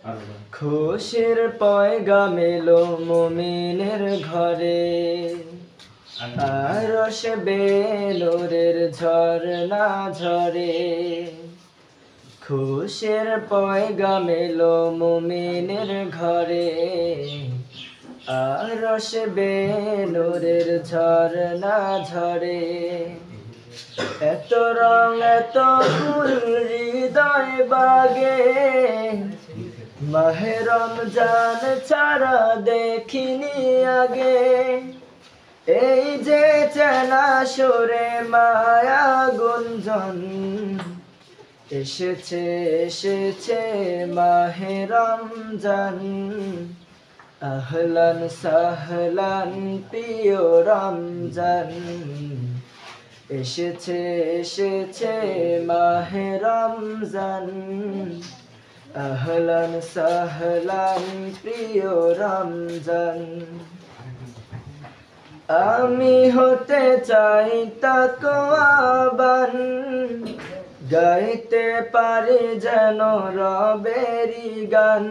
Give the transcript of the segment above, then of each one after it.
খুশির পয়গাম এলো মুমিনের ঘরে, আরশ বেনূরের ঝরনা ঝরে। খুশির পয়গাম এলো মুমিনের ঘরে, আরশ বেনূরের ঝরনা ঝরে। এত রং এত ফুল হৃদয় বাগে, মাহে রমজান ছাড়া দেখিনি আগে। এই যে চেনা সুরে মায়া গুঞ্জন, এসেছে এসেছে মাহে রমজান। আহলান সাহলান প্রিয় রমজান, এসেছে এসেছে মাহে রমজান। আহলান সাহলান প্রিয় রমজান। আমি হতে চাই তাকওয়াবান, গাইতে পারি যেন রবেরি গান।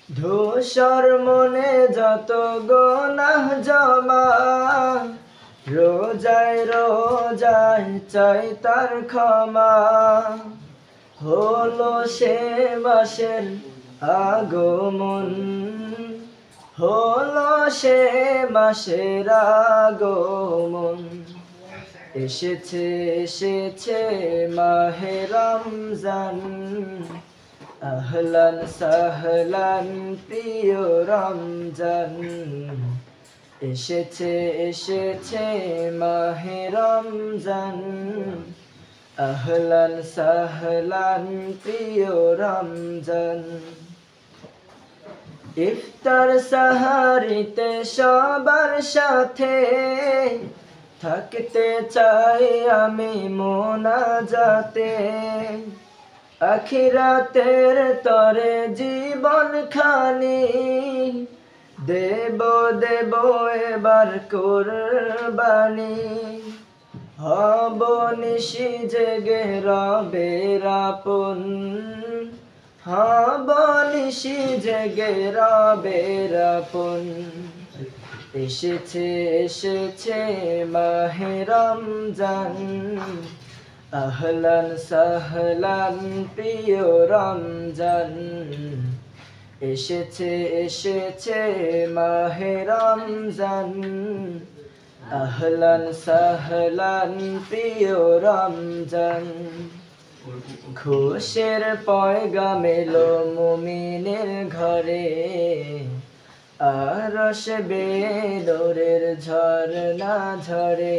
ধূসর মনে যত গুনাহ জমা, রোজায় রোজায় চাই তার ক্ষমা। হলো সে মাসের আগমন, হলো সে মাসের আগমন। এসেছে এসেছে মাহে রমজান। আহলান সাহলান প্রিয় রমজান, এসেছে এসেছে মাহে রমজান। আহলান সাহলান প্রিয় রমজান। ইফতার সাহারিতে সবার সাথে থাকতে চাই আমি মোনাজাতে। আখিরাতের তরে জীবন খানি, দেব দেব এবার কুরবানি। হব নিশি জেগে রবের আপন, হব নিশি জেগে রবের আপন। এসেছে এসেছে মাহে রমজান। আহলান সাহলান প্রিয় রমজান, এসেছে এসেছে মাহে রমজান। আহলান সাহলান প্রিয় রমজান। খুশির পয়গাম এলো মুমিনের ঘরে, আরশ বেনূরের ঝরনা ঝরে।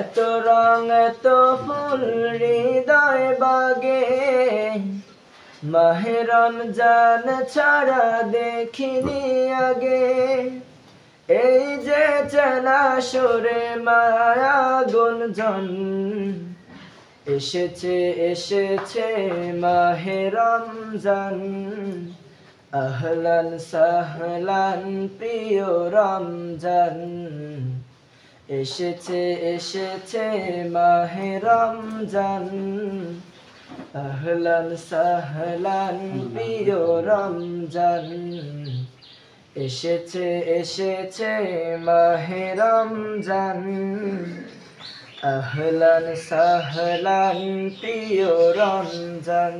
এত রং এত ফুল হৃদয় বাগে, মাহে রমজান ছাড়া দেখিনি আগে। এই যে চেনা সুরে মায়া গুঞ্জন, এসেছে এসেছে মাহে রমজান। আহলান সাহলান প্রিয় রমজান, এসেছে এসেছে মাহে রমজান। আহলান সাহলান প্রিয় রমজান, এসেছে এসেছে মাহে রমজান। আহলান সাহলান প্রিয় রমজান।